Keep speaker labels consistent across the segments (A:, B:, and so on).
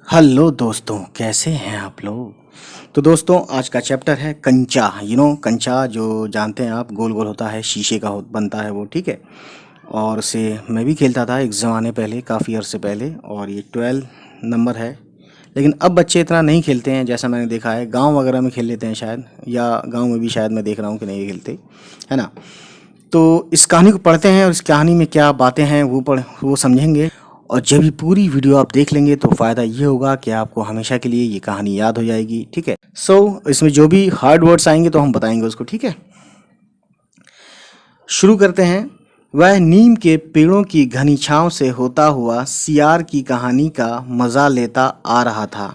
A: Hello दोस्तों, कैसे हैं आप लोग। तो दोस्तों, आज का चैप्टर है कंचा। कंचा जो जानते हैं आप, गोल गोल होता है, शीशे का बनता है वो, ठीक है। और उसे मैं भी खेलता था एक ज़माने पहले, काफ़ी अरसे पहले। और ये 12 नंबर है। लेकिन अब बच्चे इतना नहीं खेलते हैं, जैसा मैंने देखा है। गांव वगैरह में खेल लेते हैं शायद, या गांव में भी शायद मैं देख रहा हूँ कि नहीं खेलते, है ना। तो इस कहानी को पढ़ते हैं और इस कहानी में क्या बातें हैं वो समझेंगे। और जब ये पूरी वीडियो आप देख लेंगे तो फ़ायदा ये होगा कि आपको हमेशा के लिए ये कहानी याद हो जाएगी, ठीक है। इसमें जो भी हार्ड वर्ड्स आएंगे तो हम बताएंगे उसको, ठीक है। शुरू करते हैं। वह नीम के पेड़ों की घनी छांव से होता हुआ सियार की कहानी का मज़ा लेता आ रहा था।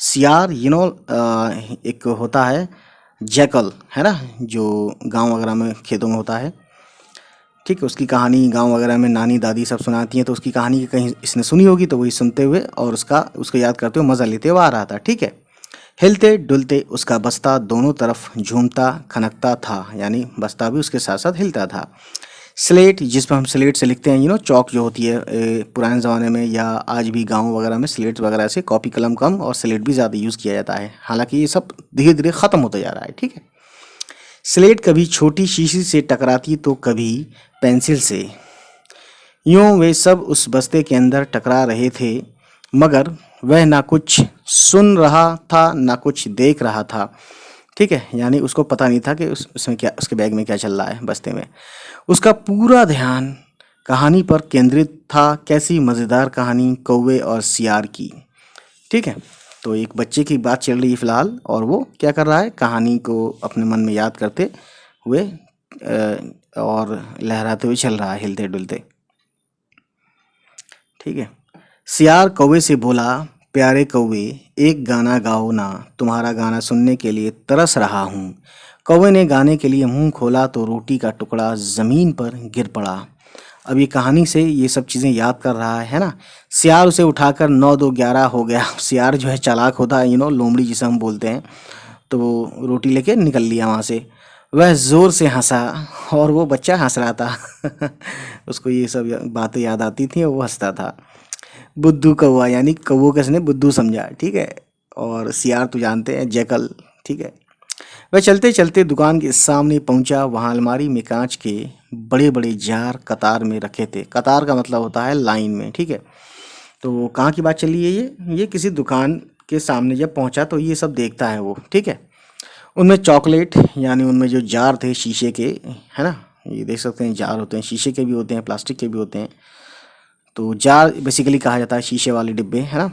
A: सियार एक होता है जैकल, है ना, जो गांव वगैरह में खेतों में होता है, ठीक है। उसकी कहानी गांव वगैरह में नानी दादी सब सुनाती हैं, तो उसकी कहानी कहीं इसने सुनी होगी, तो वही सुनते हुए और उसको याद करते हुए मज़ा लेते हुए आ रहा था, ठीक है। हिलते डुलते उसका बस्ता दोनों तरफ झूमता खनकता था, यानी बस्ता भी उसके साथ साथ हिलता था। स्लेट, जिस पर हम स्लेट से लिखते हैं, चौक जो होती है, पुराने ज़माने में या आज भी गाँव वगैरह में स्लेट वगैरह से कॉपी कलम कम और स्लेट भी ज़्यादा यूज़ किया जाता है। हालांकि ये सब धीरे धीरे ख़त्म होता जा रहा है, ठीक है। स्लेट कभी छोटी शीशी से टकराती तो कभी पेंसिल से। यूं वे सब उस बस्ते के अंदर टकरा रहे थे, मगर वह ना कुछ सुन रहा था ना कुछ देख रहा था, ठीक है। यानी उसको पता नहीं था कि उसमें क्या, उसके बैग में क्या चल रहा है बस्ते में। उसका पूरा ध्यान कहानी पर केंद्रित था। कैसी मज़ेदार कहानी, कौवे और सियार की, ठीक है। तो एक बच्चे की बात चल रही है फिलहाल, और वो क्या कर रहा है, कहानी को अपने मन में याद करते हुए और लहराते हुए चल रहा है, हिलते डुलते, ठीक है। सियार कौवे से बोला, प्यारे कौवे, एक गाना गाओ ना, तुम्हारा गाना सुनने के लिए तरस रहा हूँ। कौवे ने गाने के लिए मुंह खोला तो रोटी का टुकड़ा ज़मीन पर गिर पड़ा। अब ये कहानी से ये सब चीज़ें याद कर रहा है ना। सियार उसे उठाकर 9 2 11 हो गया। सियार जो है चालाक होता है, लोमड़ी जिसे हम बोलते हैं। तो वो रोटी लेके निकल लिया वहाँ से। वह ज़ोर से हंसा और वो बच्चा हंस रहा था। उसको ये सब बातें याद आती थी और वो हंसता था। बुद्धू कौवा, यानी कौवों का इसने बुद्धू समझा, ठीक है। और सियार तो जानते हैं जैकल, ठीक है। वह चलते चलते दुकान के सामने पहुंचा। वहां अलमारी में कांच के बड़े बड़े जार कतार में रखे थे। कतार का मतलब होता है लाइन में, ठीक है। तो कहाँ की बात चली है, ये किसी दुकान के सामने जब पहुंचा तो ये सब देखता है वो, ठीक है। उनमें चॉकलेट, यानी उनमें जो जार थे शीशे के, है ना, ये देख सकते हैं जार होते हैं, शीशे के भी होते हैं, प्लास्टिक के भी होते हैं। तो जार बेसिकली कहा जाता है शीशे वाले डिब्बे, है ना।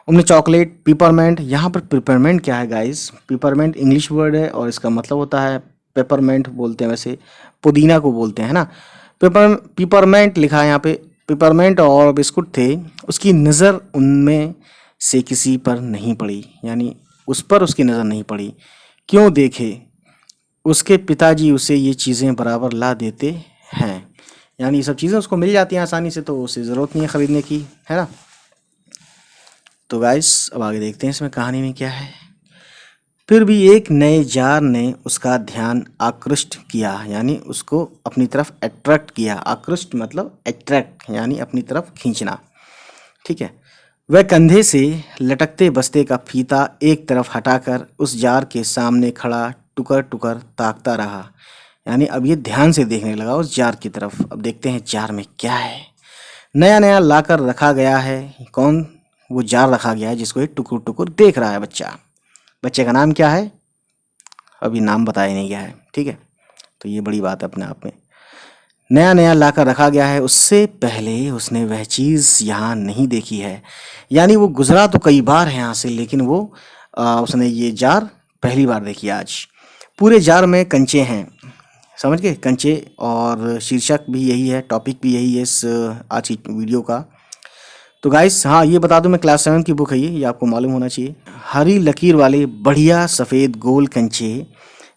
A: उनमें चॉकलेट, पिपरमेंट। यहाँ पर पिपरमेंट क्या है गाइस, पिपरमेंट इंग्लिश वर्ड है और इसका मतलब होता है, पेपरमेंट बोलते हैं वैसे, पुदीना को बोलते हैं, है ना। पिपरमेंट लिखा है यहाँ पे। पिपरमेंट और बिस्कुट थे। उसकी नज़र उनमें से किसी पर नहीं पड़ी, यानी उस पर उसकी नज़र नहीं पड़ी। क्यों देखे, उसके पिताजी उसे ये चीज़ें बराबर ला देते हैं, यानी ये सब चीज़ें उसको मिल जाती हैं आसानी से, तो उसे ज़रूरत नहीं है ख़रीदने की, है ना। तो गाइस, अब आगे देखते हैं इसमें कहानी में क्या है। फिर भी एक नए जार ने उसका ध्यान आकृष्ट किया, यानी उसको अपनी तरफ अट्रैक्ट किया। आकृष्ट मतलब अट्रैक्ट, यानी अपनी तरफ खींचना, ठीक है। वह कंधे से लटकते बस्ते का फीता एक तरफ हटाकर उस जार के सामने खड़ा टुकर टुकर ताकता रहा, यानी अब ये ध्यान से देखने लगा उस जार की तरफ। अब देखते हैं जार में क्या है। नया नया लाकर रखा गया है। कौन, वो जार रखा गया है जिसको ये टुकुर टुकुर देख रहा है बच्चा। बच्चे का नाम क्या है, अभी नाम बताया नहीं गया है, ठीक है। तो ये बड़ी बात है अपने आप में। नया नया लाकर रखा गया है, उससे पहले उसने वह चीज़ यहाँ नहीं देखी है। यानी वो गुजरा तो कई बार है यहाँ से, लेकिन उसने ये जार पहली बार देखी आज। पूरे जार में कंचे हैं, समझ गए, कंचे। और शीर्षक भी यही है, टॉपिक भी यही है इस आज की वीडियो का। तो गाइस, हाँ ये बता दूं, मैं क्लास 7 की बुक है ये आपको मालूम होना चाहिए। हरी लकीर वाले बढ़िया सफ़ेद गोल कंचे,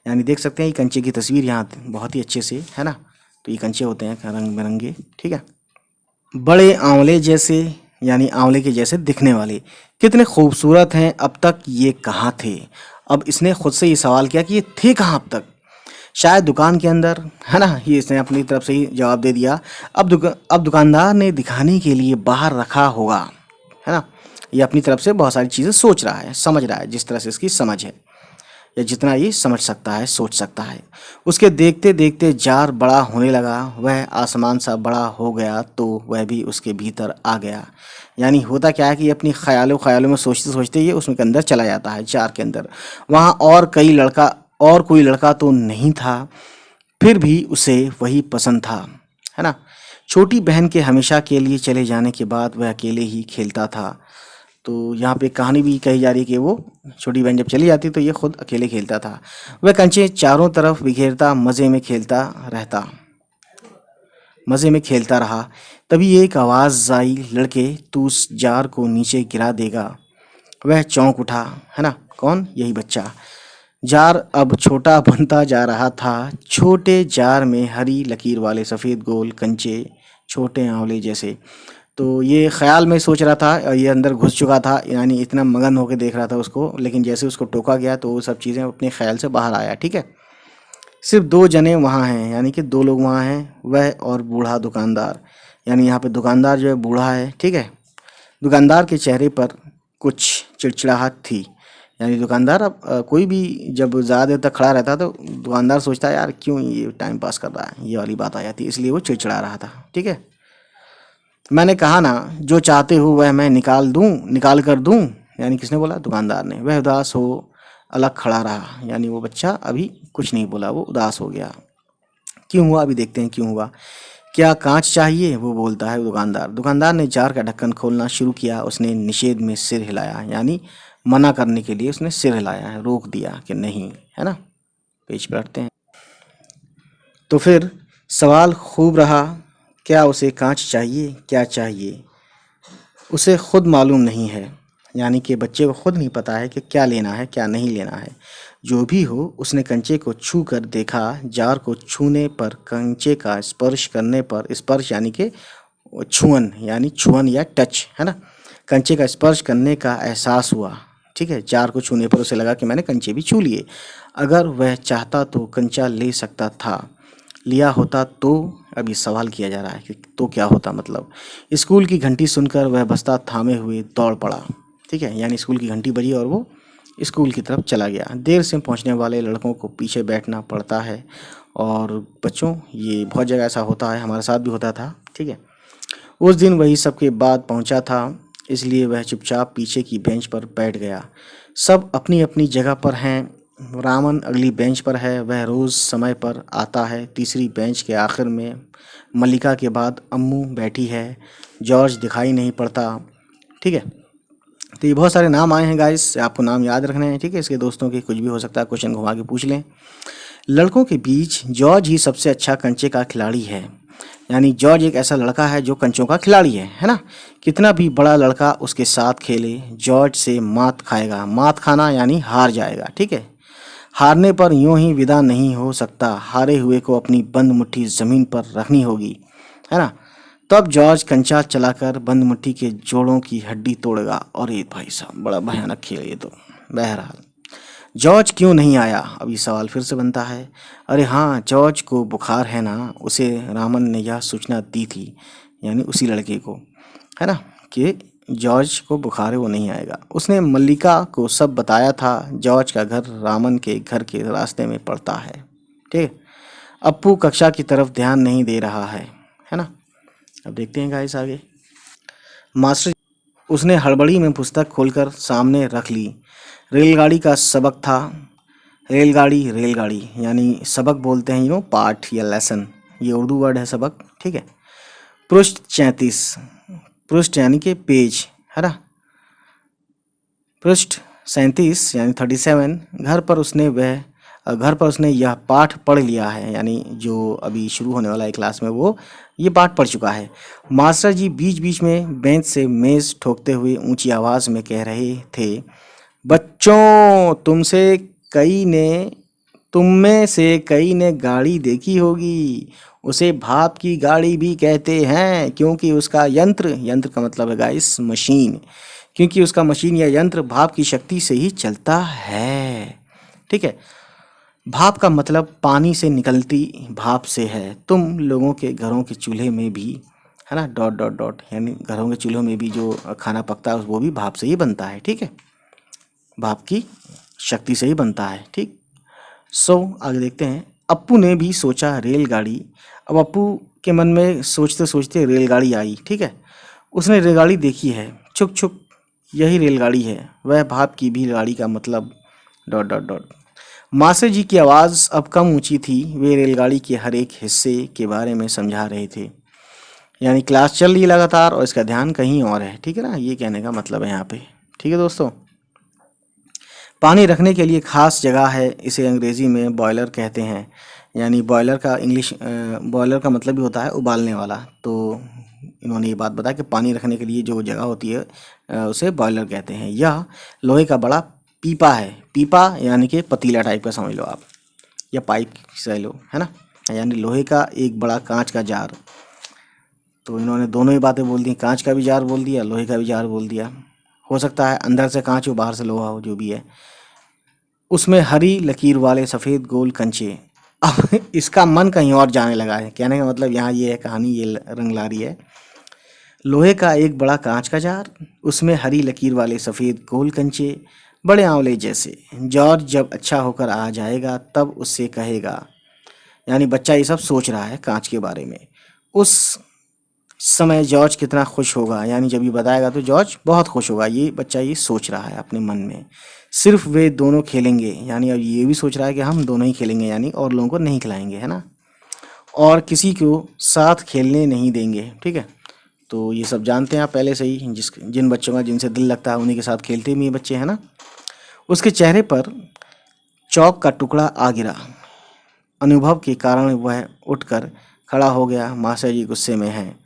A: यानी देख सकते हैं ये कंचे की तस्वीर यहाँ बहुत ही अच्छे से, है ना। तो ये कंचे होते हैं रंग बिरंगे, ठीक है। बड़े आंवले जैसे, यानी आंवले के जैसे दिखने वाले। कितने खूबसूरत हैं, अब तक ये कहाँ थे। अब इसने खुद से ये सवाल किया कि ये थे कहाँ अब तक। शायद दुकान के अंदर, है ना, ये इसने अपनी तरफ से ही जवाब दे दिया। अब दुकानदार ने दिखाने के लिए बाहर रखा होगा। है ना। ये अपनी तरफ से बहुत सारी चीज़ें सोच रहा है, समझ रहा है, जिस तरह से इसकी समझ है या जितना ये समझ सकता है, सोच सकता है। उसके देखते देखते जार बड़ा होने लगा, वह आसमान सा बड़ा हो गया तो वह भी उसके भीतर आ गया। यानी होता क्या है कि ये अपनी ख्यालों में सोचते सोचते ये उसमें के अंदर चला जाता है, जार के अंदर। वहाँ और कोई लड़का तो नहीं था, फिर भी उसे वही पसंद था, है ना। छोटी बहन के हमेशा के लिए चले जाने के बाद वह अकेले ही खेलता था। तो यहाँ पे कहानी भी कही जा रही है कि वो छोटी बहन जब चली जाती तो ये खुद अकेले खेलता था। वह कंचे चारों तरफ बिखेरता, मज़े में खेलता रहा। तभी एक आवाज़ आई, लड़के तू उस जार को नीचे गिरा देगा। वह चौंक उठा, है ना, कौन, यही बच्चा। जार अब छोटा बनता जा रहा था। छोटे जार में हरी लकीर वाले सफ़ेद गोल कंचे, छोटे आंवले जैसे। तो ये ख्याल में सोच रहा था और ये अंदर घुस चुका था, यानी इतना मगन होकर देख रहा था उसको, लेकिन जैसे उसको टोका गया तो वो सब चीज़ें अपने ख्याल से बाहर आया। ठीक है। सिर्फ दो जने वहाँ हैं, यानी कि दो लोग वहाँ हैं, वह और बूढ़ा दुकानदार। यानी यहाँ पे दुकानदार जो है बूढ़ा है। ठीक है। दुकानदार के चेहरे पर कुछ चिड़चिड़ाहट थी। यानी दुकानदार अब कोई भी जब ज़्यादा देर तक खड़ा रहता तो दुकानदार सोचता है यार क्यों ये टाइम पास कर रहा है, ये वाली बात आ जाती है, इसलिए वो चिड़चिड़ा रहा था। ठीक है। मैंने कहा ना, जो चाहते हो वह मैं निकाल कर दूं। यानी किसने बोला, दुकानदार ने। वह उदास हो अलग खड़ा रहा। यानी वो बच्चा अभी कुछ नहीं बोला, वो उदास हो गया। क्यों हुआ, अभी देखते हैं क्यों हुआ। क्या कांच चाहिए, वो बोलता है दुकानदार। दुकानदार ने जार का ढक्कन खोलना शुरू किया। उसने निषेध में सिर हिलाया, यानी मना करने के लिए उसने सिर हिलाया है, रोक दिया कि नहीं, है ना। पेज पलटते हैं तो फिर सवाल खूब रहा, क्या उसे कांच चाहिए, क्या चाहिए, उसे खुद मालूम नहीं है। यानी कि बच्चे को खुद नहीं पता है कि क्या लेना है क्या नहीं लेना है। जो भी हो, उसने कंचे को छू कर देखा। जार को छूने पर, कंचे का स्पर्श करने पर, स्पर्श यानी कि छुअन, यानी छुअन या टच, है ना, कंचे का स्पर्श करने का एहसास हुआ। ठीक है। जार को छूने पर उसे लगा कि मैंने कंचे भी छू लिए। अगर वह चाहता तो कंचा ले सकता था, लिया होता तो। अभी सवाल किया जा रहा है कि तो क्या होता, मतलब स्कूल की घंटी सुनकर वह बस्ता थामे हुए दौड़ पड़ा। ठीक है। यानी स्कूल की घंटी बजी और वो स्कूल की तरफ चला गया। देर से पहुंचने वाले लड़कों को पीछे बैठना पड़ता है, और बच्चों ये बहुत जगह ऐसा होता है, हमारे साथ भी होता था। ठीक है। उस दिन वही सबके बाद पहुंचा था, इसलिए वह चुपचाप पीछे की बेंच पर बैठ गया। सब अपनी अपनी जगह पर हैं। रामन अगली बेंच पर है, वह रोज़ समय पर आता है। तीसरी बेंच के आखिर में मल्लिका के बाद अम्मू बैठी है। जॉर्ज दिखाई नहीं पड़ता। ठीक है। तो ये बहुत सारे नाम आए हैं गाइस, आपको नाम याद रखने हैं। ठीक है। इसके दोस्तों के कुछ भी हो सकता है, क्वेश्चन घुमा के पूछ लें। लड़कों के बीच जॉर्ज ही सबसे अच्छा कंचे का खिलाड़ी है। यानी जॉर्ज एक ऐसा लड़का है जो कंचों का खिलाड़ी है ना। कितना भी बड़ा लड़का उसके साथ खेले, जॉर्ज से मात खाएगा। मात खाना यानी हार जाएगा। ठीक है। हारने पर यूं ही विदा नहीं हो सकता, हारे हुए को अपनी बंद मुट्ठी ज़मीन पर रखनी होगी, है ना। तब जॉर्ज कंचा चलाकर बंद मुट्ठी के जोड़ों की हड्डी तोड़ेगा। और ये भाई साहब बड़ा भयानक खेल ये तो। बहरहाल जॉर्ज क्यों नहीं आया, अब ये सवाल फिर से बनता है। अरे हाँ, जॉर्ज को बुखार है ना, उसे रामन ने यह सूचना दी थी, यानी उसी लड़के को, है ना, कि जॉर्ज को बुखार है, वो नहीं आएगा। उसने मल्लिका को सब बताया था। जॉर्ज का घर रामन के घर के रास्ते में पड़ता है। ठीक है। अप्पू कक्षा की तरफ ध्यान नहीं दे रहा है ना। अब देखते हैं गाइस आगे। मास्टर, उसने हड़बड़ी में पुस्तक खोलकर सामने रख ली। रेलगाड़ी का सबक था। रेलगाड़ी यानी सबक बोलते हैं, पाठ या लेसन, ये उर्दू वर्ड है सबक। ठीक है। पृष्ठ 34, पृष्ठ यानी कि पेज, है ना। पृष्ठ 37 यानी 37। घर पर उसने यह पाठ पढ़ लिया है, यानी जो अभी शुरू होने वाला है क्लास में वो ये पाठ पढ़ चुका है। मास्टर जी बीच बीच में बेंच से मेज़ ठोकते हुए ऊंची आवाज़ में कह रहे थे, बच्चों तुम में से कई ने गाड़ी देखी होगी। उसे भाप की गाड़ी भी कहते हैं, क्योंकि उसका यंत्र का मतलब है गाइस मशीन, क्योंकि उसका मशीन या यंत्र भाप की शक्ति से ही चलता है। ठीक है। भाप का मतलब पानी से निकलती भाप से है। तुम लोगों के घरों के चूल्हे में भी, है ना, डॉट डॉट डॉट, यानी घरों के चूल्हों में भी जो खाना पकता है वो भी भाप से ही बनता है, ठीक है, भाप की शक्ति से ही बनता है, ठीक। आगे देखते हैं। अप्पू ने भी सोचा रेलगाड़ी। अब अप्पू के मन में सोचते सोचते रेलगाड़ी आई, ठीक है। उसने रेलगाड़ी देखी है, छुक छुक, यही रेलगाड़ी है, वह भाप की भी गाड़ी का मतलब डॉट डॉट डॉट। मास्टर जी की आवाज़ अब कम ऊंची थी, वे रेलगाड़ी के हर एक हिस्से के बारे में समझा रहे थे। यानी क्लास चल रही है लगातार और इसका ध्यान कहीं और है, ठीक है ना, ये कहने का मतलब है यहाँ पे, ठीक है दोस्तों। पानी रखने के लिए खास जगह है, इसे अंग्रेज़ी में बॉयलर कहते हैं। यानी बॉयलर का बॉयलर का मतलब भी होता है उबालने वाला। तो इन्होंने ये बात बताया कि पानी रखने के लिए जो जगह होती है उसे बॉयलर कहते हैं। यह लोहे का बड़ा पीपा है, पीपा यानी कि पतीला टाइप का समझ लो आप, या पाइप समझ लो, है ना, यानी लोहे का एक बड़ा कांच का जार। तो इन्होंने दोनों ही बातें बोल दी, कांच का भी जार बोल दिया, लोहे का भी जार बोल दिया। हो सकता है अंदर से कांच हो बाहर से लोहा हो, जो भी है। उसमें हरी लकीर वाले सफ़ेद गोल कंचे। अब इसका मन कहीं और जाने लगा है, कहने का मतलब यहाँ ये है, कहानी ये रंग ला रही है। लोहे का एक बड़ा कांच का जार, उसमें हरी लकीर वाले सफ़ेद गोल कंचे, बड़े आंवले जैसे। जॉर्ज जब अच्छा होकर आ जाएगा तब उससे कहेगा। यानी बच्चा ये सब सोच रहा है कांच के बारे में। उस समय जॉर्ज कितना खुश होगा, यानी जब ये बताएगा तो जॉर्ज बहुत खुश होगा। ये बच्चा ये सोच रहा है अपने मन में। सिर्फ वे दोनों खेलेंगे, यानी अब ये भी सोच रहा है कि हम दोनों ही खेलेंगे, यानी और लोगों को नहीं खिलाएंगे, है ना, और किसी को साथ खेलने नहीं देंगे, ठीक है। तो ये सब जानते हैं आप पहले से ही, जिन बच्चों का जिनसे दिल लगता है उन्हीं के साथ खेलते भी ये बच्चे, है ना। उसके चेहरे पर चौक का टुकड़ा आ गिरा। अनुभव के कारण वह उठकर खड़ा हो गया। मास्टर जी गुस्से में हैं।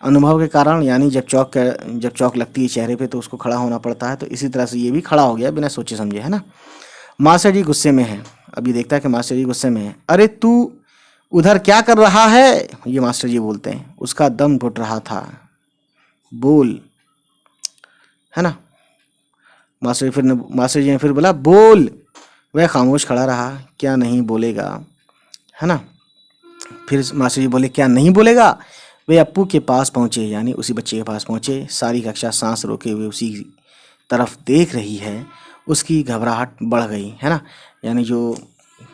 A: अनुभव के कारण यानी जब चौक लगती है चेहरे पे तो उसको खड़ा होना पड़ता है, तो इसी तरह से ये भी खड़ा हो गया बिना सोचे समझे, है ना। मास्टर जी गुस्से में हैं। अब ये देखता है कि मास्टर जी गुस्से में हैं। अरे तू उधर क्या कर रहा है, ये मास्टर जी बोलते हैं। उसका दम घुट रहा था। बोल, है ना। मास्टर जी ने फिर बोला बोल। वह खामोश खड़ा रहा। क्या नहीं बोलेगा, है ना। फिर मास्टर जी बोले क्या नहीं बोलेगा। वे अप्पू के पास पहुँचे, यानी उसी बच्चे के पास पहुँचे। सारी कक्षा सांस रोके हुए उसी तरफ देख रही है। उसकी घबराहट बढ़ गई, है ना, यानी जो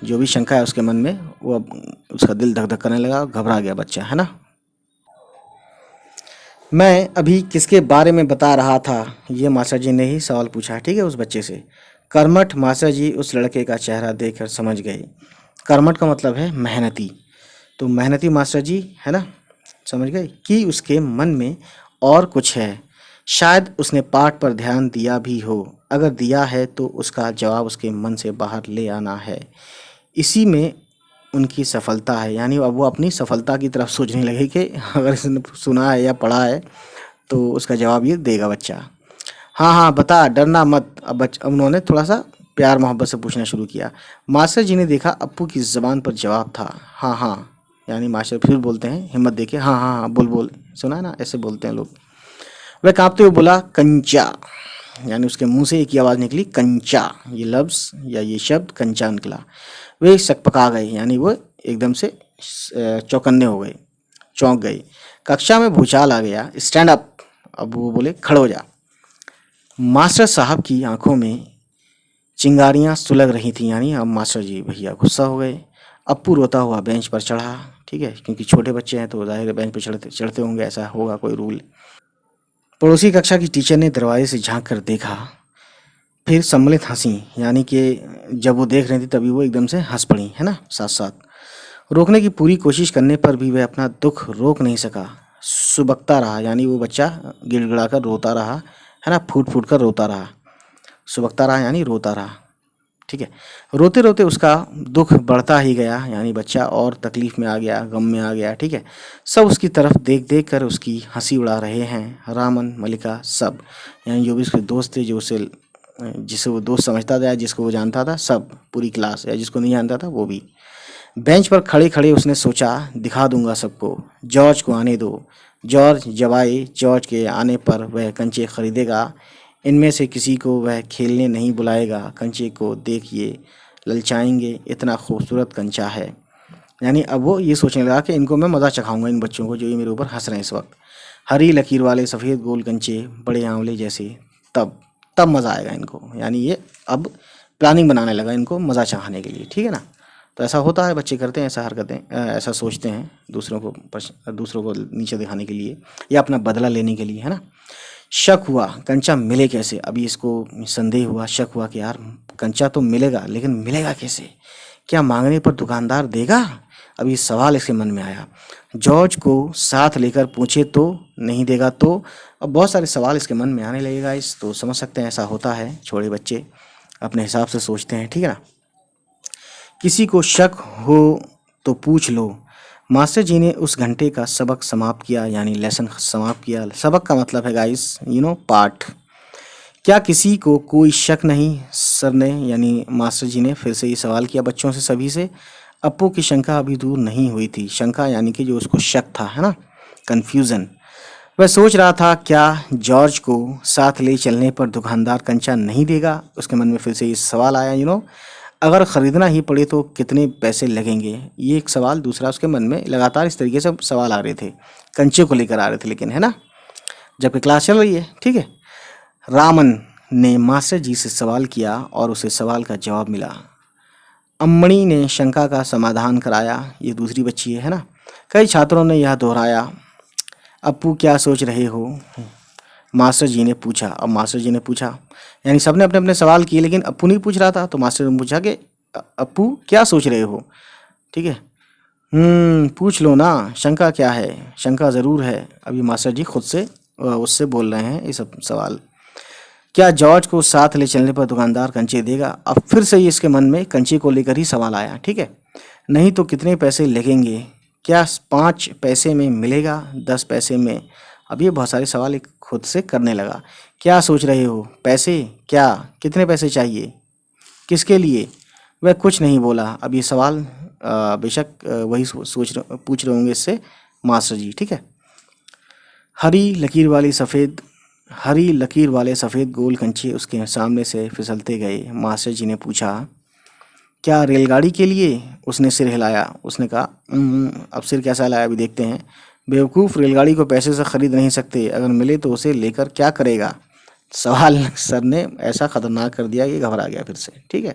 A: जो भी शंका है उसके मन में, वो अब उसका दिल धक धक करने लगा, घबरा गया बच्चा, है ना। मैं अभी किसके बारे में बता रहा था, ये मास्टर जी ने ही सवाल पूछा, ठीक है, उस बच्चे से। कर्मठ मास्टर जी उस लड़के का चेहरा देखकर समझ गए। कर्मठ का मतलब है मेहनती। तो मेहनती मास्टर जी, है ना, समझ गए कि उसके मन में और कुछ है। शायद उसने पाठ पर ध्यान दिया भी हो। अगर दिया है तो उसका जवाब उसके मन से बाहर ले आना है। इसी में उनकी सफलता है। यानी अब वो अपनी सफलता की तरफ सोचने लगे कि अगर इसने सुना है या पढ़ा है तो उसका जवाब ये देगा बच्चा। हाँ हाँ बता, डरना मत। अब उन्होंने थोड़ा सा प्यार मोहब्बत से पूछना शुरू किया। मास्टर जी ने देखा अप्पू की ज़बान पर जवाब था हाँ हाँ। यानी मास्टर फिर बोलते हैं हिम्मत देके, हाँ हाँ हाँ बोल बोल, सुना है ना, ऐसे बोलते हैं लोग। वह कांपते हुए बोला कंचा। यानी उसके मुंह से एक ही आवाज़ निकली कंचा। ये लफ्ज़ या ये शब्द कंचा निकला। वे सकपका गए, यानी वो एकदम से चौकन्ने हो गए, चौंक गए। कक्षा में भूचाल आ गया। Stand up. अब वो बोले खड़े हो जा। मास्टर साहब की आंखों में चिंगारियां सुलग रही थीं, यानी अब मास्टर जी भैया गुस्सा हो गए। अप्पू रोता हुआ बेंच पर चढ़ा, ठीक है, क्योंकि छोटे बच्चे हैं तो जाहिर है बेंच पर चढ़ते चढ़ते होंगे, ऐसा होगा कोई रूल। पड़ोसी कक्षा की टीचर ने दरवाजे से झांक कर देखा, फिर सम्मिलित हंसी। यानी कि जब वो देख रही थी तभी वो एकदम से हंस पड़ी, है ना, साथ साथ। रोकने की पूरी कोशिश करने पर भी वह अपना दुख रोक नहीं सका। सुबकता रहा, यानी वो बच्चा गिड़गिड़ा कर रोता रहा, है ना, फूट फूट कर रोता रहा। सुबकता रहा यानी रोता रहा, ठीक है। रोते रोते उसका दुख बढ़ता ही गया, यानी बच्चा और तकलीफ़ में आ गया, गम में आ गया, ठीक है। सब उसकी तरफ देख देख कर उसकी हंसी उड़ा रहे हैं। रामन, मलिका, सब, यानी जो भी उसके दोस्त थे, जो उसे जिसे वो दोस्त समझता था, जिसको वो जानता था, सब, पूरी क्लास, या जिसको नहीं जानता था वो भी। बेंच पर खड़े खड़े उसने सोचा दिखा दूंगा सबको, जॉर्ज को आने दो। जॉर्ज जब आए, जॉर्ज के आने पर वह कंचे खरीदेगा। इनमें से किसी को वह खेलने नहीं बुलाएगा। कंचे को देखिए, ललचाएंगे, इतना खूबसूरत कंचा है। यानी अब वो ये सोचने लगा कि इनको मैं मज़ा चखाऊंगा, इन बच्चों को जो ये मेरे ऊपर हंस रहे हैं इस वक्त। हरी लकीर वाले सफ़ेद गोल कंचे बड़े आंवले जैसे। तब तब मज़ा आएगा इनको, यानी ये अब प्लानिंग बनाने लगा इनको मज़ा चाहने के लिए, ठीक है ना। तो ऐसा होता है, बच्चे करते हैं ऐसा हरकतें, ऐसा सोचते हैं दूसरों को नीचे दिखाने के लिए या अपना बदला लेने के लिए, है ना। शक हुआ कंचा मिले कैसे, अभी इसको संदेह हुआ, शक हुआ कि यार कंचा तो मिलेगा लेकिन मिलेगा कैसे, क्या मांगने पर दुकानदार देगा। अभी सवाल इसके मन में आया। जॉर्ज को साथ लेकर पूछे तो नहीं देगा तो। अब बहुत सारे सवाल इसके मन में आने लगेगा तो समझ सकते हैं ऐसा होता है, छोटे बच्चे अपने हिसाब से सोचते हैं, ठीक है ना। किसी को शक हो तो पूछ लो। मास्टर जी ने उस घंटे का सबक समाप्त किया, यानी लेसन समाप्त किया। सबक का मतलब है गाइस पाठ। क्या किसी को कोई शक नहीं, सर ने यानी मास्टर जी ने फिर से ये सवाल किया बच्चों से, सभी से। अप्पू की शंका अभी दूर नहीं हुई थी। शंका यानी कि जो उसको शक था, है ना, कन्फ्यूज़न। वह सोच रहा था क्या जॉर्ज को साथ ले चलने पर दुकानदार कंचा नहीं देगा। उसके मन में फिर से ये सवाल आया, अगर ख़रीदना ही पड़े तो कितने पैसे लगेंगे। ये एक सवाल, दूसरा उसके मन में लगातार इस तरीके से सवाल आ रहे थे, कंचे को लेकर आ रहे थे लेकिन, है ना, जबकि क्लास चल रही है, ठीक है। रामन ने मास्टर जी से सवाल किया और उसे सवाल का जवाब मिला। अम्मणी ने शंका का समाधान कराया। ये दूसरी बच्ची है ना। कई छात्रों ने यह दोहराया। अप्पू क्या सोच रहे हो, मास्टर जी ने पूछा। अब मास्टर जी ने पूछा यानी सबने अपने अपने सवाल किए, लेकिन अप्पू नहीं पूछ रहा था, तो मास्टर ने पूछा कि अप्पू क्या सोच रहे हो, ठीक है। पूछ लो ना, शंका क्या है, शंका ज़रूर है। अभी मास्टर जी खुद से उससे बोल रहे हैं ये सब सवाल। क्या जॉर्ज को साथ ले चलने पर दुकानदार कंचे देगा। अब फिर से ही इसके मन में कंचे को लेकर ही सवाल आया, ठीक है। नहीं तो कितने पैसे लगेंगे, क्या 5 पैसे में मिलेगा, 10 पैसे में। अब ये बहुत सारे सवाल एक खुद से करने लगा। क्या सोच रहे हो, पैसे, क्या, कितने पैसे चाहिए, किसके लिए। वह कुछ नहीं बोला। अब ये सवाल बेशक वही पूछ रहे होंगे इससे मास्टर जी, ठीक है। हरी लकीर वाले सफ़ेद गोल कंचे उसके सामने से फिसलते गए। मास्टर जी ने पूछा क्या रेलगाड़ी के लिए। उसने सिर हिलाया। उसने कहा अब सिर कैसा हिलाया अभी देखते हैं। बेवकूफ़, रेलगाड़ी को पैसे से ख़रीद नहीं सकते, अगर मिले तो उसे लेकर क्या करेगा। सवाल सर ने ऐसा ख़तरनाक कर दिया कि घबरा गया फिर से, ठीक है।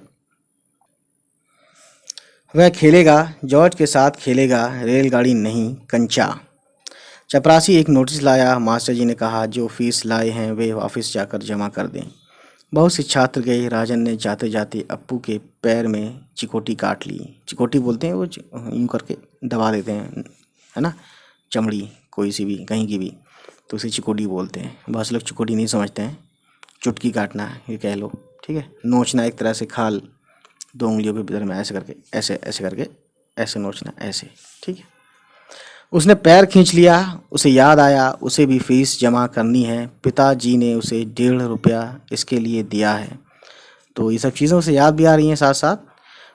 A: वह खेलेगा, जॉर्ज के साथ खेलेगा, रेलगाड़ी नहीं कंचा। चपरासी एक नोटिस लाया। मास्टर जी ने कहा जो फीस लाए हैं वे ऑफिस जाकर जमा कर दें। बहुत से छात्र गए। राजन ने जाते जाते अप्पू के पैर में चिकोटी काट ली। चिकोटी बोलते हैं वो यूँ करके दबा देते हैं, है ना, चमड़ी कोई सी भी कहीं की भी, तो उसे चिकोटी बोलते हैं। बहुत से लोग चिकोटी नहीं समझते हैं, चुटकी काटना ये कह लो, ठीक है। नोचना एक तरह से खाल 2 उंगलियों के भीतर में ऐसे करके, ऐसे ऐसे करके, ऐसे नोचना, ऐसे, ठीक है। उसने पैर खींच लिया। उसे याद आया उसे भी फीस जमा करनी है। पिताजी ने उसे 1.5 रुपया इसके लिए दिया है। तो ये सब चीज़ें उसे याद भी आ रही हैं साथ साथ।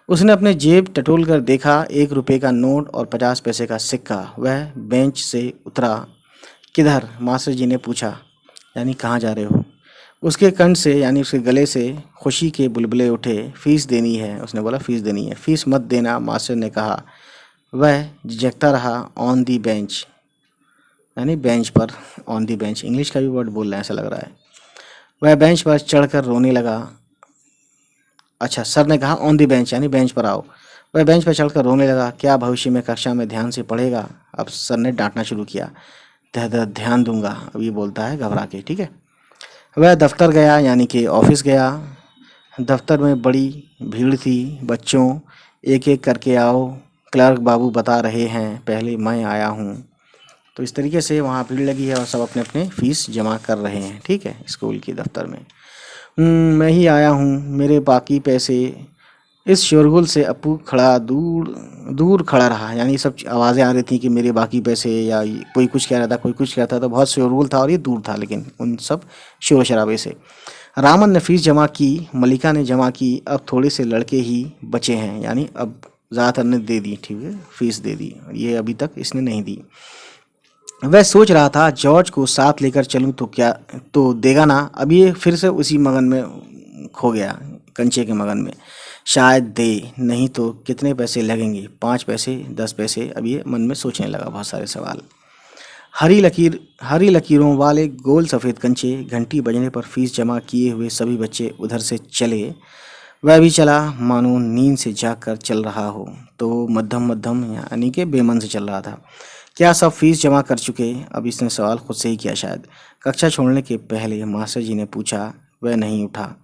A: उसने अपने जेब टटोल कर देखा, 1 रुपये का नोट और 50 पैसे का सिक्का। वह बेंच से उतरा। किधर, मास्टर जी ने पूछा, यानी कहाँ जा रहे हो। उसके कंठ से यानी उसके गले से खुशी के बुलबुले उठे। फीस देनी है, उसने बोला फीस देनी है। फीस मत देना, मास्टर ने कहा। वह झिझकता रहा। ऑन दी बेंच, यानी बेंच पर, ऑन दी बेंच इंग्लिश का भी वर्ड बोल रहे हैं ऐसा लग रहा है। वह बेंच पर चढ़कर रोने लगा। अच्छा, सर ने कहा ऑन दी बेंच यानी बेंच पर आओ। वह बेंच पर चढ़कर रोने लगा। क्या भविष्य में कक्षा में ध्यान से पढ़ेगा। अब सर ने डांटना शुरू किया। ध्यान दूंगा, अब ये बोलता है घबरा के, ठीक है। वह दफ्तर गया, यानी कि ऑफिस गया। दफ्तर में बड़ी भीड़ थी। बच्चों, एक एक करके आओ, क्लर्क बाबू बता रहे हैं, पहले मैं आया हूँ। तो इस तरीके से वहाँ भीड़ लगी है और सब अपने अपने फीस जमा कर रहे हैं, ठीक है, स्कूल के दफ्तर में। मैं ही आया हूँ, मेरे बाकी पैसे। इस शोरगुल से अप्पू खड़ा दूर दूर खड़ा रहा, यानी सब आवाज़ें आ रही थी कि मेरे बाकी पैसे, या कोई कुछ कह रहा था, कोई कुछ कह रहा था, तो बहुत शोरगुल था और ये दूर था लेकिन उन सब शोर शराबे से। रामन ने फीस जमा की, मलिका ने जमा की। अब थोड़े से लड़के ही बचे हैं, यानी अब ज़्यादातर ने दे दी, ठीक है, फीस दे दी, ये अभी तक इसने नहीं दी। वह सोच रहा था जॉर्ज को साथ लेकर चलूं तो क्या, तो देगा ना। अब ये फिर से उसी मगन में खो गया, कंचे के मगन में। शायद दे, नहीं तो कितने पैसे लगेंगे, 5 पैसे, 10 पैसे। अब ये मन में सोचने लगा बहुत सारे सवाल। हरी लकीरों वाले गोल सफ़ेद कंचे। घंटी बजने पर फीस जमा किए हुए सभी बच्चे उधर से चले। वह भी चला मानो नींद से जागकर चल रहा हो। तो वो मध्यम मध्यम यानी कि बेमन से चल रहा था। क्या सब फीस जमा कर चुके? अब इसने सवाल खुद से ही किया शायद। कक्षा छोड़ने के पहले मास्टर जी ने पूछा। वह नहीं उठा।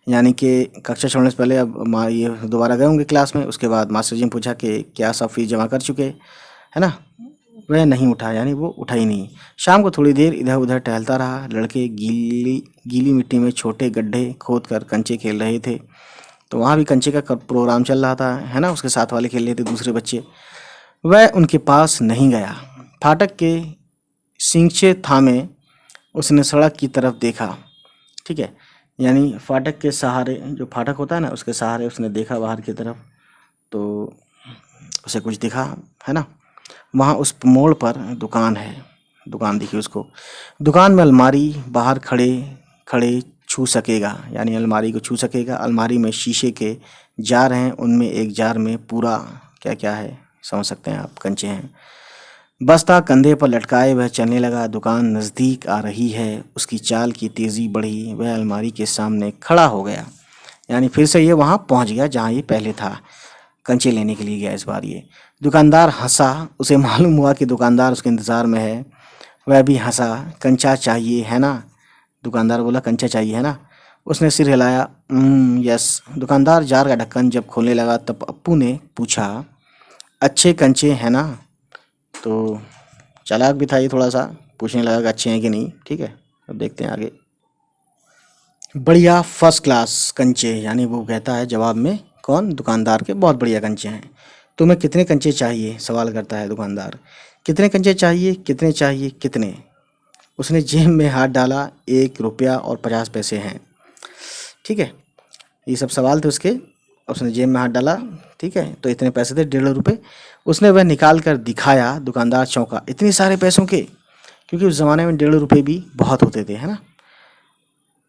A: यानी कि कक्षा छोड़ने से पहले अब ये दोबारा गए होंगे क्लास में। उसके बाद मास्टर जी ने पूछा कि क्या सब फीस जमा कर चुके, है ना। वह नहीं उठा, यानी वो उठा ही नहीं। शाम को थोड़ी देर इधर उधर टहलता रहा। लड़के गीली गीली मिट्टी में छोटे गड्ढे खोद कर कंचे खेल रहे थे। तो वहाँ भी कंचे का प्रोग्राम चल रहा था, है ना। उसके साथ वाले खेल रहे थे दूसरे बच्चे। वह उनके पास नहीं गया। फाटक के सींचे थामे उसने सड़क की तरफ देखा। ठीक है, यानी फाटक के सहारे, जो फाटक होता है ना, उसके सहारे उसने देखा बाहर की तरफ। तो उसे कुछ दिखा, है ना। वहाँ उस मोड़ पर दुकान है। दुकान दिखी उसको। दुकान में अलमारी, बाहर खड़े खड़े छू सकेगा, यानी अलमारी को छू सकेगा। अलमारी में शीशे के जार हैं। उनमें एक जार में पूरा क्या क्या है समझ सकते हैं आप, कंचे हैं। बस्ता कंधे पर लटकाए वह चलने लगा। दुकान नज़दीक आ रही है। उसकी चाल की तेज़ी बढ़ी। वह अलमारी के सामने खड़ा हो गया, यानी फिर से ये वहाँ पहुँच गया जहाँ ये पहले था। कंचे लेने के लिए गया इस बार ये। दुकानदार हंसा। उसे मालूम हुआ कि दुकानदार उसके इंतज़ार में है। वह भी हंसा। कंचा चाहिए है ना? दुकानदार बोला कंचा चाहिए है ना? उसने सिर हिलाया। यस। दुकानदार जार का ढक्कन जब खोलने लगा तब अप्पू ने पूछा, अच्छे कंचे हैं ना? तो चालाक भी था ये, थोड़ा सा पूछने लगा कि अच्छे हैं कि नहीं। ठीक है, अब देखते हैं आगे। बढ़िया, फर्स्ट क्लास कंचे, यानी वो कहता है जवाब में, कौन? दुकानदार के, बहुत बढ़िया कंचे हैं। तुम्हें कितने कंचे चाहिए? सवाल करता है दुकानदार। कितने कंचे चाहिए? कितने चाहिए? कितने? उसने जेब में हाथ डाला। 1 रुपया और 50 पैसे हैं। ठीक है, ये सब सवाल थे उसके। उसने जेब में हाथ डाला, ठीक है, तो इतने पैसे थे, 1.5 रुपये। उसने वह निकाल कर दिखाया। दुकानदार चौंका। इतने सारे पैसों के? क्योंकि उस ज़माने में 1.5 रुपये भी बहुत होते थे, है ना।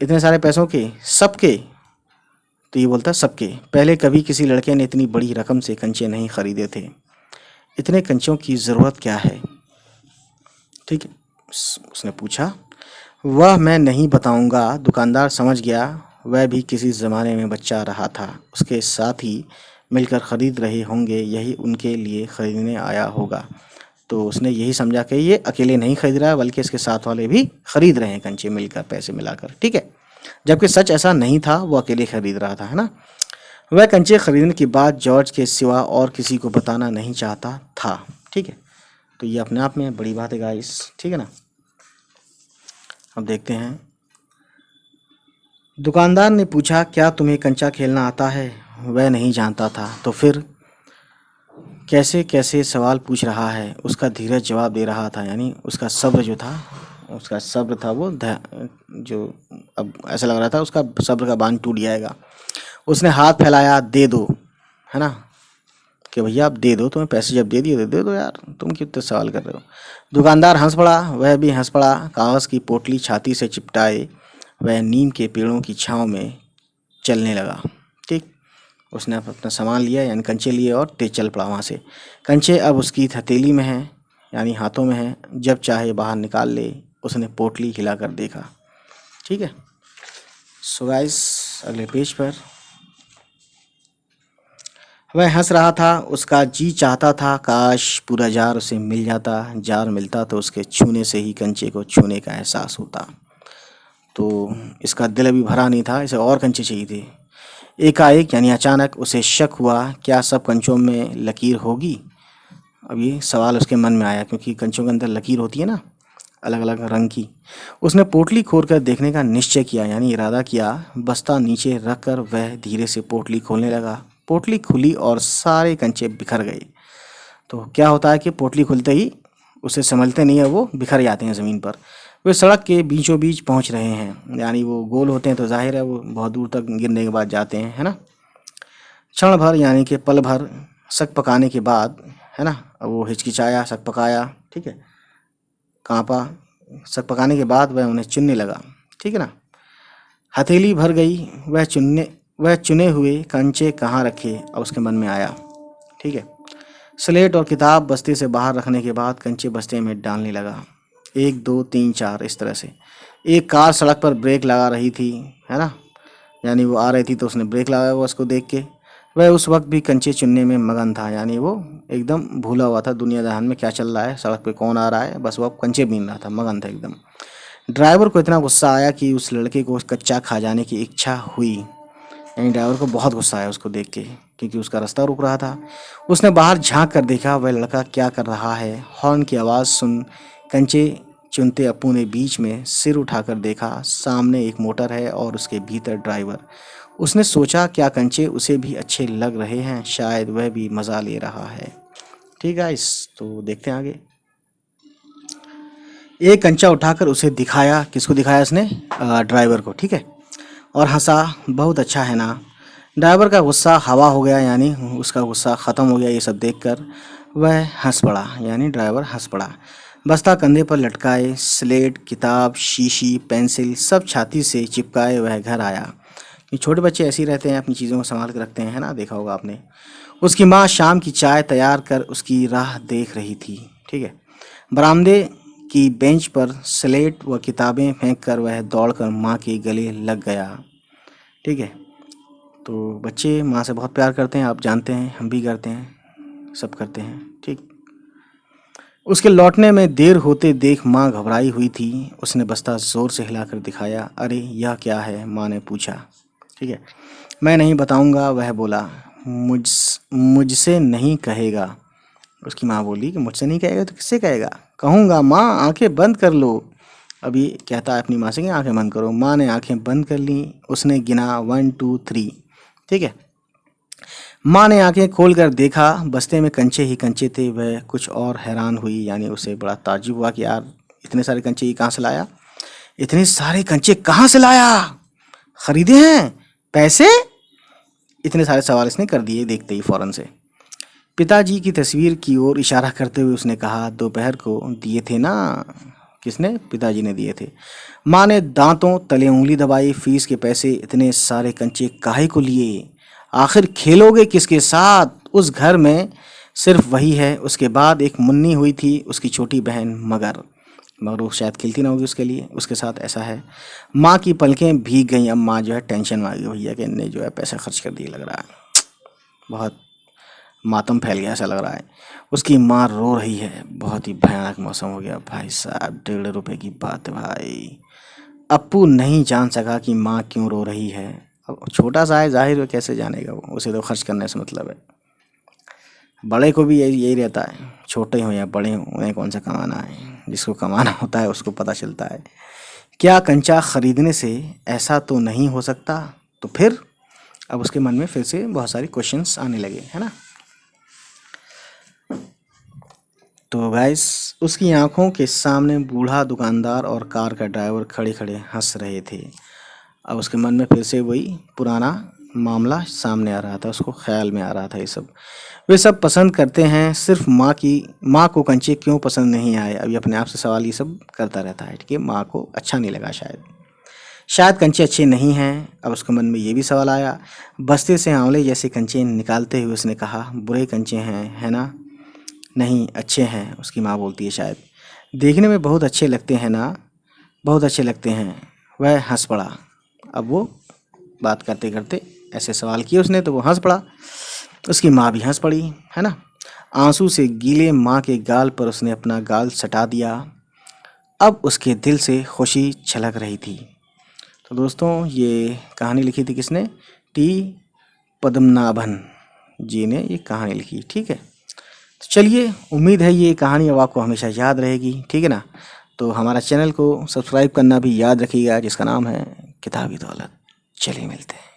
A: इतने सारे पैसों के? सबके? तो ये बोलता सबके। पहले कभी किसी लड़के ने इतनी बड़ी रकम से कंचे नहीं खरीदे थे। इतने कंचों की ज़रूरत क्या है? ठीक है, उसने पूछा। वह मैं नहीं बताऊंगा। दुकानदार समझ गया वह भी किसी ज़माने में बच्चा रहा था। उसके साथ ही मिलकर ख़रीद रहे होंगे, यही उनके लिए ख़रीदने आया होगा। तो उसने यही समझा कि ये अकेले नहीं खरीद रहा है, बल्कि इसके साथ वाले भी खरीद रहे हैं कंचे मिलकर, पैसे मिलाकर। ठीक है, जबकि सच ऐसा नहीं था, वो अकेले खरीद रहा था, है ना। वह कंचे खरीदने की बात जॉर्ज के सिवा और किसी को बताना नहीं चाहता था। ठीक है, तो ये अपने आप में बड़ी बात है गाइस। ठीक है ना। अब देखते हैं। दुकानदार ने पूछा, क्या तुम्हें कंचा खेलना आता है? वह नहीं जानता था। तो फिर कैसे कैसे सवाल पूछ रहा है। उसका धीरज जवाब दे रहा था, यानी उसका सब्र जो था, उसका सब्र था वो जो अब ऐसा लग रहा था उसका सब्र का बांध टूट जाएगा। उसने हाथ फैलाया। दे दो, है ना, कि भैया आप दे दो, तुम्हें पैसे जब दे दिए तो दे दो यार, तुम क्यों इतने सवाल कर रहे हो। दुकानदार हंस पड़ा। वह भी हंस पड़ा। कागज़ की पोटली छाती से चिपटाए वह नीम के पेड़ों की छाँव में चलने लगा। ठीक, उसने अपना सामान लिया, यानी कंचे लिए, और तेज चल पड़ा वहाँ से। कंचे अब उसकी हथेली में हैं, यानी हाथों में हैं, जब चाहे बाहर निकाल ले। उसने पोटली हिलाकर देखा। ठीक है, सो गाइस अगले पेज पर। वह हंस रहा था। उसका जी चाहता था काश पूरा जार उसे मिल जाता। जार मिलता तो उसके छूने से ही कंचे को छूने का एहसास होता। तो इसका दिल अभी भरा नहीं था, इसे और कंचे चाहिए थे। एकाएक, यानी अचानक, उसे शक हुआ, क्या सब कंचों में लकीर होगी? अब ये सवाल उसके मन में आया, क्योंकि कंचों के अंदर लकीर होती है ना, अलग अलग रंग की। उसने पोटली खोलकर देखने का निश्चय किया, यानी इरादा किया। बस्ता नीचे रख कर वह धीरे से पोटली खोलने लगा। पोटली खुली और सारे कंचे बिखर गए। तो क्या होता है कि पोटली खुलते ही उसे संभलते नहीं है, वो बिखर जाते हैं ज़मीन पर। वे सड़क के बीचों बीच पहुंच रहे हैं, यानी वो गोल होते हैं तो जाहिर है वो बहुत दूर तक गिरने के बाद जाते हैं, है ना। क्षण भर, यानी कि पल भर शक पकाने के बाद, है ना, अब वो हिचकिचाया, शक पकाया, ठीक है, कांपा। शक पकाने के बाद वह उन्हें चुनने लगा। ठीक है ना। हथेली भर गई। वह चुने हुए कंचे कहाँ रखे, अब उसके मन में आया। ठीक है, स्लेट और किताब बस्ते से बाहर रखने के बाद कंचे बस्ते में डालने लगा। 1 2 3 4 इस तरह से। एक कार सड़क पर ब्रेक लगा रही थी, है ना, यानी वो आ रही थी तो उसने ब्रेक लगाया हुआ उसको देख के। वह उस वक्त भी कंचे चुनने में मगन था, यानी वो एकदम भूला हुआ था दुनिया जहान में क्या चल रहा है, सड़क पे कौन आ रहा है, बस वो अब कंचे बीन रहा था, मगन था एकदम। ड्राइवर को इतना गुस्सा आया कि उस लड़के को कच्चा खा जाने की इच्छा हुई, यानी ड्राइवर को बहुत गुस्सा आया उसको देख के, क्योंकि उसका रास्ता रुक रहा था। उसने बाहर झांक कर देखा वह लड़का क्या कर रहा है। हॉर्न की आवाज़ सुन कंचे चुनते अप्पू ने बीच में सिर उठाकर देखा, सामने एक मोटर है और उसके भीतर ड्राइवर। उसने सोचा क्या कंचे उसे भी अच्छे लग रहे हैं, शायद वह भी मज़ा ले रहा है। ठीक है, इस तो देखते हैं आगे। एक कंचा उठाकर उसे दिखाया, किसको दिखाया इसने, ड्राइवर को, ठीक है, और हंसा, बहुत अच्छा है ना। ड्राइवर का गुस्सा हवा हो गया, यानी उसका गुस्सा ख़त्म हो गया ये सब देखकर। वह हंस पड़ा, यानी ड्राइवर हंस पड़ा। बस्ता कंधे पर लटकाए, स्लेट, किताब, शीशी, पेंसिल सब छाती से चिपकाए वह घर आया। ये छोटे बच्चे ऐसे ही रहते हैं, अपनी चीज़ों को संभाल के रखते हैं, है ना, देखा होगा आपने। उसकी माँ शाम की चाय तैयार कर उसकी राह देख रही थी, ठीक है। बरामदे की बेंच पर स्लेट व किताबें फेंक कर वह दौड़कर माँ के गले लग गया, ठीक है। तो बच्चे माँ से बहुत प्यार करते हैं, आप जानते हैं, हम भी करते हैं, सब करते हैं, ठीक। उसके लौटने में देर होते देख माँ घबराई हुई थी। उसने बस्ता ज़ोर से हिलाकर दिखाया। अरे यह क्या है, माँ ने पूछा, ठीक है। मैं नहीं बताऊंगा, वह बोला। मुझसे नहीं कहेगा। उसकी माँ बोली कि मुझसे नहीं कहेगा तो किससे कहेगा। कहूँगा माँ, आंखें बंद कर लो। अभी कहता है अपनी माँ से कि आंखें बंद करो। माँ ने आंखें बंद कर ली। उसने गिना 1 2 3, ठीक है। माँ ने आंखें खोलकर देखा, बस्ते में कंचे ही कंचे थे। वह कुछ और हैरान हुई, यानी उसे बड़ा ताज्जुब हुआ कि यार इतने सारे कंचे ये कहाँ से लाया, इतने सारे कंचे कहाँ से लाया, खरीदे हैं, पैसे, इतने सारे सवाल इसने कर दिए देखते ही फौरन से। पिताजी की तस्वीर की ओर इशारा करते हुए उसने कहा, दोपहर को दिए थे ना। किसने, पिताजी ने दिए थे। माँ ने दांतों तले उंगली दबाई। फीस के पैसे, इतने सारे कंचे काहे को लिए, आखिर खेलोगे किसके साथ, उस घर में सिर्फ वही है। उसके बाद एक मुन्नी हुई थी, उसकी छोटी बहन मगर वो शायद खेलती ना होगी उसके लिए, उसके साथ ऐसा है। माँ की पलकें भीग गईं। अब माँ जो है टेंशन में आ गई, भैया कि इनने जो है पैसा खर्च कर दिए, लग रहा है बहुत मातम फैल गया ऐसा लग रहा है। उसकी माँ रो रही है। बहुत ही भयानक मौसम हो गया भाई साहब, 1.5 रुपए की बात है भाई। अप्पू नहीं जान सका कि माँ क्यों रो रही है। अब छोटा सा है, जाहिर है कैसे जानेगा वो, उसे तो खर्च करने से मतलब है। बड़े को भी यही यही रहता है, छोटे हो या बड़े हो, उन्हें कौन सा कमाना है, जिसको कमाना होता है उसको पता चलता है। क्या कंचा खरीदने से ऐसा तो नहीं हो सकता, तो फिर अब उसके मन में फिर से बहुत सारी क्वेश्चंस आने लगे, है ना। तो गाइस, उसकी आंखों के सामने बूढ़ा दुकानदार और कार का ड्राइवर खड़े खड़े हंस रहे थे। अब उसके मन में फिर से वही पुराना मामला सामने आ रहा था, उसको ख्याल में आ रहा था ये सब। वे सब पसंद करते हैं, सिर्फ माँ को कंचे क्यों पसंद नहीं आए। अभी अपने आप से सवाल ये सब करता रहता है कि माँ को अच्छा नहीं लगा, शायद कंचे अच्छे नहीं हैं। अब उसके मन में ये भी सवाल आया। बस्ते से आंवले जैसे कंचे निकालते हुए उसने कहा, बुरे कंचे हैं, है ना। नहीं, अच्छे हैं, उसकी माँ बोलती है, शायद देखने में बहुत अच्छे लगते हैं ना, बहुत अच्छे लगते हैं। वह हंस पड़ा। अब वो बात करते करते ऐसे सवाल किए उसने तो वो हंस पड़ा। उसकी माँ भी हंस पड़ी, है ना। आंसू से गीले माँ के गाल पर उसने अपना गाल सटा दिया। अब उसके दिल से खुशी छलक रही थी। तो दोस्तों, ये कहानी लिखी थी किसने, टी पद्मनाभन जी ने ये कहानी लिखी, ठीक है। तो चलिए, उम्मीद है ये कहानी अब आपको हमेशा याद रहेगी, ठीक है ना। तो हमारा चैनल को सब्सक्राइब करना भी याद रखिएगा, जिसका नाम है किताबी दौलत। चलिए मिलते हैं।